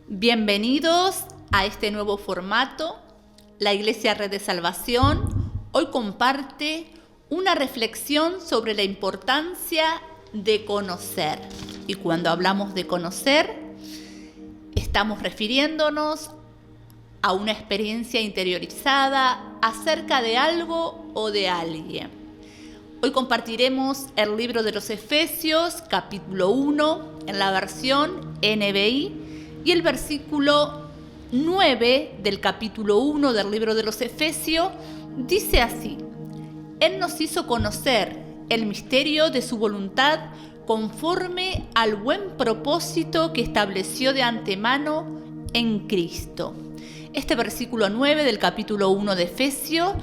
Bienvenidos a este nuevo formato. La Iglesia Red de Salvación hoy comparte una reflexión sobre la importancia de conocer. Y cuando hablamos de conocer, estamos refiriéndonos a una experiencia interiorizada acerca de algo o de alguien. Hoy compartiremos el libro de los Efesios, capítulo 1, en la versión NBI, y el versículo 9 del capítulo 1 del libro de los Efesios dice así: Él nos hizo conocer el misterio de su voluntad conforme al buen propósito que estableció de antemano en Cristo. Este versículo 9 del capítulo 1 de Efesios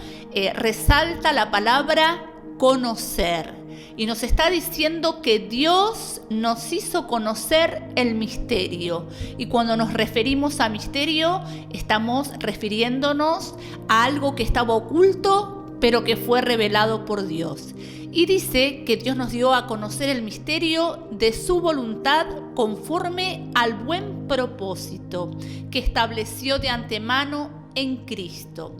resalta la palabra conocer. Y nos está diciendo que Dios nos hizo conocer el misterio. Y cuando nos referimos a misterio, estamos refiriéndonos a algo que estaba oculto, pero que fue revelado por Dios. Y dice que Dios nos dio a conocer el misterio de su voluntad conforme al buen propósito que estableció de antemano en Cristo.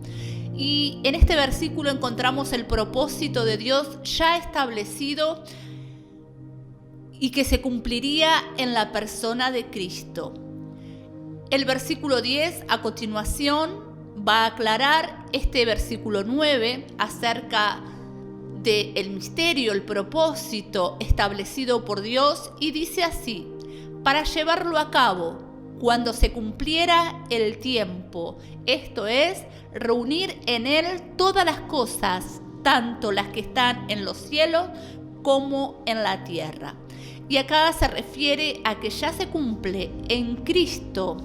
Y en este versículo encontramos el propósito de Dios ya establecido y que se cumpliría en la persona de Cristo. El versículo 10 a continuación va a aclarar este versículo 9 acerca del misterio, el propósito establecido por Dios, y dice así: para llevarlo a cabo cuando se cumpliera el tiempo, esto es, reunir en él todas las cosas, tanto las que están en los cielos como en la tierra. Y acá se refiere a que ya se cumple en Cristo.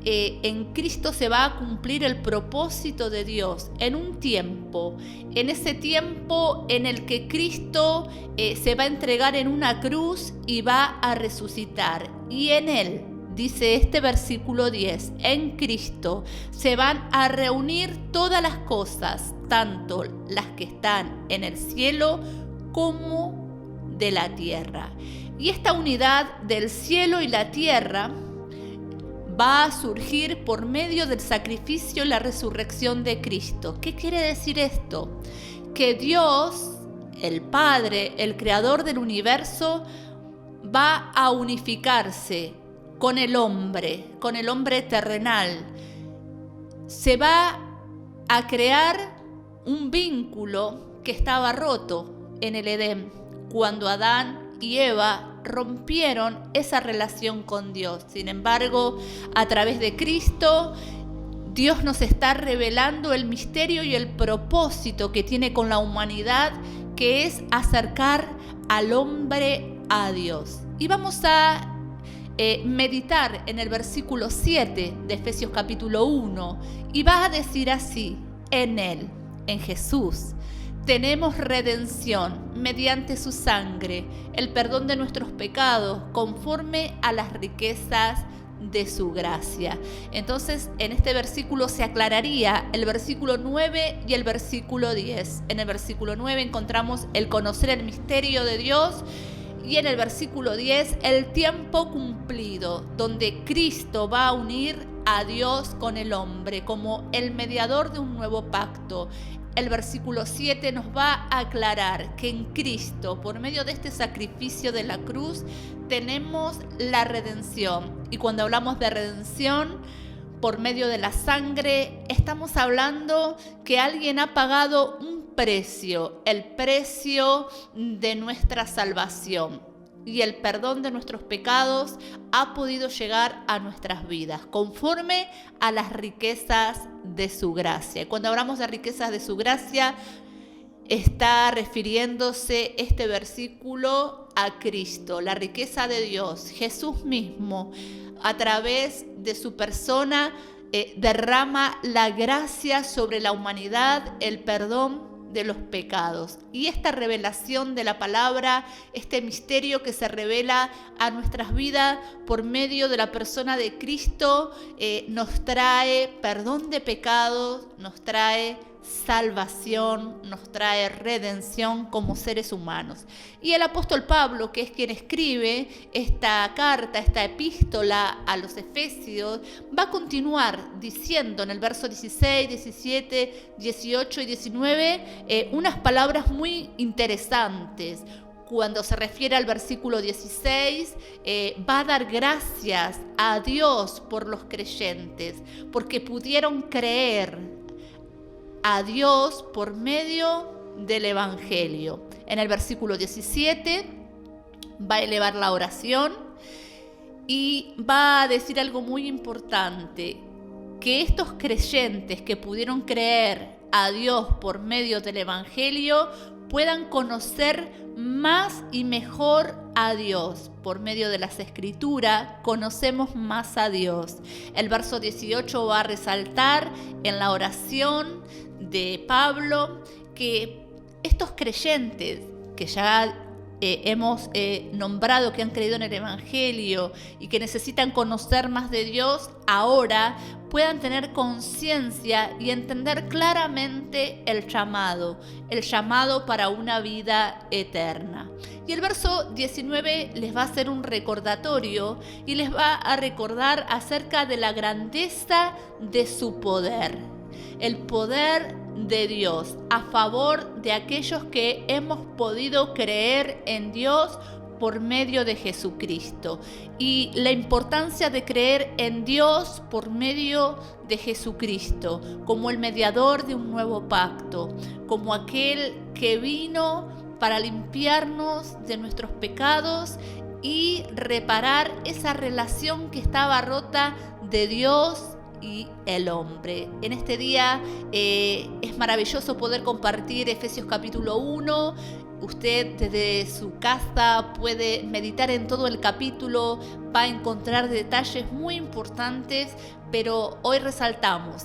En Cristo se va a cumplir el propósito de Dios en un tiempo, en ese tiempo en el que Cristo se va a entregar en una cruz y va a resucitar. Y en él, dice este versículo 10, en Cristo se van a reunir todas las cosas, tanto las que están en el cielo como de la tierra. Y esta unidad del cielo y la tierra va a surgir por medio del sacrificio y la resurrección de Cristo. ¿Qué quiere decir esto? Que Dios, el Padre, el Creador del universo, va a unificarse con el hombre terrenal. Se va a crear un vínculo que estaba roto en el Edén, cuando Adán y Eva rompieron esa relación con Dios. Sin embargo, a través de Cristo, Dios nos está revelando el misterio y el propósito que tiene con la humanidad, que es acercar al hombre a Dios. Y vamos a meditar en el versículo 7 de Efesios capítulo 1, y va a decir así: en él, en Jesús, tenemos redención mediante su sangre, el perdón de nuestros pecados, conforme a las riquezas de su gracia. Entonces, en este versículo se aclararía el versículo 9 y el versículo 10. En el versículo 9 encontramos el conocer el misterio de Dios, y en el versículo 10 el tiempo cumplido, donde Cristo va a unir a Dios con el hombre como el mediador de un nuevo pacto. El versículo 7 nos va a aclarar que en Cristo, por medio de este sacrificio de la cruz, tenemos la redención. Y cuando hablamos de redención, por medio de la sangre, estamos hablando que alguien ha pagado un precio, el precio de nuestra salvación. Y el perdón de nuestros pecados ha podido llegar a nuestras vidas conforme a las riquezas de su gracia. Y cuando hablamos de riquezas de su gracia, está refiriéndose este versículo a Cristo, la riqueza de Dios. Jesús mismo, a través de su persona, derrama la gracia sobre la humanidad, el perdón de los pecados. Y esta revelación de la palabra, este misterio que se revela a nuestras vidas por medio de la persona de Cristo, nos trae perdón de pecados, nos trae salvación, nos trae redención como seres humanos. Y el apóstol Pablo, que es quien escribe esta carta, esta epístola a los Efesios, va a continuar diciendo en el verso 16, 17, 18 y 19 unas palabras muy interesantes. Cuando se refiere al versículo 16, va a dar gracias a Dios por los creyentes, porque pudieron creer a Dios por medio del Evangelio. En el versículo 17 va a elevar la oración y va a decir algo muy importante, que estos creyentes que pudieron creer a Dios por medio del Evangelio puedan conocer más y mejor a Dios. Por medio de las Escrituras conocemos más a Dios. El verso 18 va a resaltar en la oración de Pablo que estos creyentes que ya hemos nombrado, que han creído en el Evangelio y que necesitan conocer más de Dios, ahora puedan tener conciencia y entender claramente el llamado para una vida eterna. Y el verso 19 les va a hacer un recordatorio y les va a recordar acerca de la grandeza de su poder. El poder de Dios a favor de aquellos que hemos podido creer en Dios por medio de Jesucristo, y la importancia de creer en Dios por medio de Jesucristo como el mediador de un nuevo pacto, como aquel que vino para limpiarnos de nuestros pecados y reparar esa relación que estaba rota de Dios y el hombre. En este día es maravilloso poder compartir Efesios capítulo 1. Usted desde su casa puede meditar en todo el capítulo, va a encontrar detalles muy importantes, pero hoy resaltamos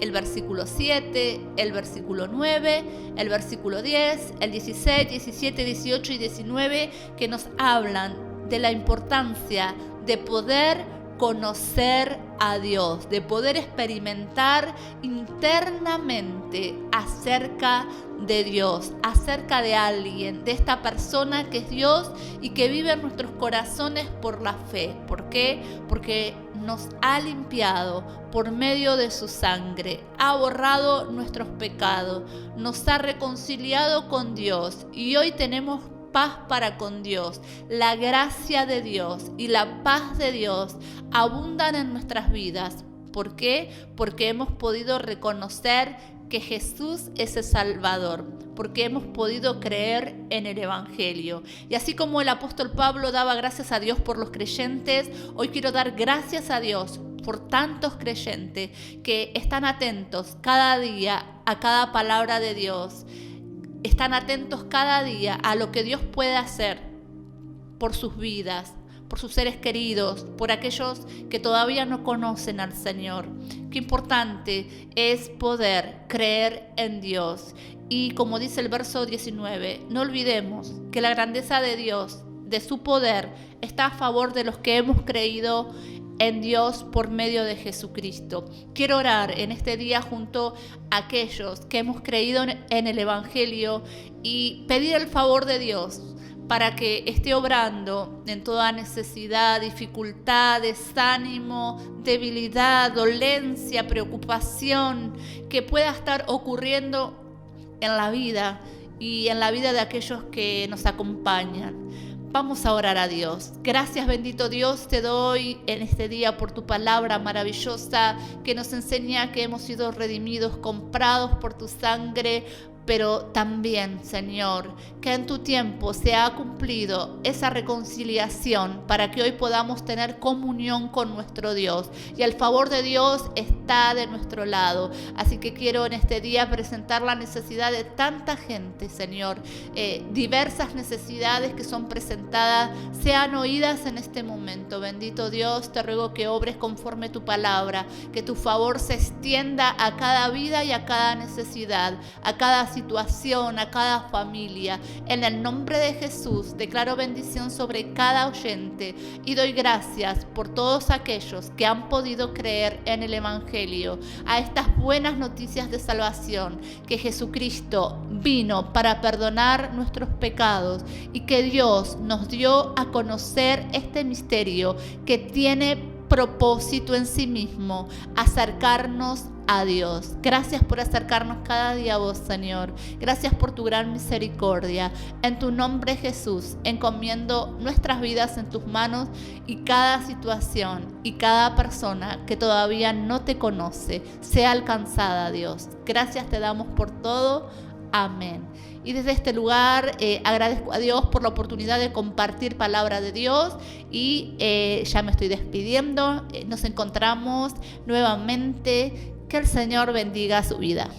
el versículo 7, el versículo 9, el versículo 10, el 16, 17, 18 y 19, que nos hablan de la importancia de poder conocer a Dios, de poder experimentar internamente acerca de Dios, acerca de alguien, de esta persona que es Dios y que vive en nuestros corazones por la fe. ¿Por qué? Porque nos ha limpiado por medio de su sangre, ha borrado nuestros pecados, nos ha reconciliado con Dios y hoy tenemos paz para con Dios. La gracia de Dios y la paz de Dios abundan en nuestras vidas. ¿Por qué? Porque hemos podido reconocer que Jesús es el Salvador, porque hemos podido creer en el Evangelio. Y así como el apóstol Pablo daba gracias a Dios por los creyentes, hoy quiero dar gracias a Dios por tantos creyentes que están atentos cada día a cada palabra de Dios. Están atentos cada día a lo que Dios puede hacer por sus vidas, por sus seres queridos, por aquellos que todavía no conocen al Señor. Qué importante es poder creer en Dios. Y como dice el verso 19, no olvidemos que la grandeza de Dios, de su poder, está a favor de los que hemos creído en Dios por medio de Jesucristo. Quiero orar en este día junto a aquellos que hemos creído en el Evangelio y pedir el favor de Dios para que esté obrando en toda necesidad, dificultad, desánimo, debilidad, dolencia, preocupación que pueda estar ocurriendo en la vida y en la vida de aquellos que nos acompañan. Vamos a orar a Dios. Gracias, bendito Dios, te doy en este día por tu palabra maravillosa que nos enseña que hemos sido redimidos, comprados por tu sangre, pero también, Señor, que en tu tiempo se ha cumplido esa reconciliación para que hoy podamos tener comunión con nuestro Dios. Y el favor de Dios está de nuestro lado. Así que quiero en este día presentar la necesidad de tanta gente, Señor. Diversas necesidades que son presentadas, sean oídas en este momento. Bendito Dios, te ruego que obres conforme tu palabra, que tu favor se extienda a cada vida y a cada necesidad, a cada situación situación, a cada familia. En el nombre de Jesús declaro bendición sobre cada oyente y doy gracias por todos aquellos que han podido creer en el Evangelio, a estas buenas noticias de salvación, que Jesucristo vino para perdonar nuestros pecados y que Dios nos dio a conocer este misterio que tiene propósito en sí mismo, acercarnos a Dios. Gracias por acercarnos cada día a vos, Señor. Gracias por tu gran misericordia. En tu nombre, Jesús, encomiendo nuestras vidas en tus manos y cada situación y cada persona que todavía no te conoce sea alcanzada, Dios. Gracias te damos por todo. Amén. Y desde este lugar agradezco a Dios por la oportunidad de compartir palabra de Dios y ya me estoy despidiendo. Nos encontramos nuevamente. Que el Señor bendiga su vida.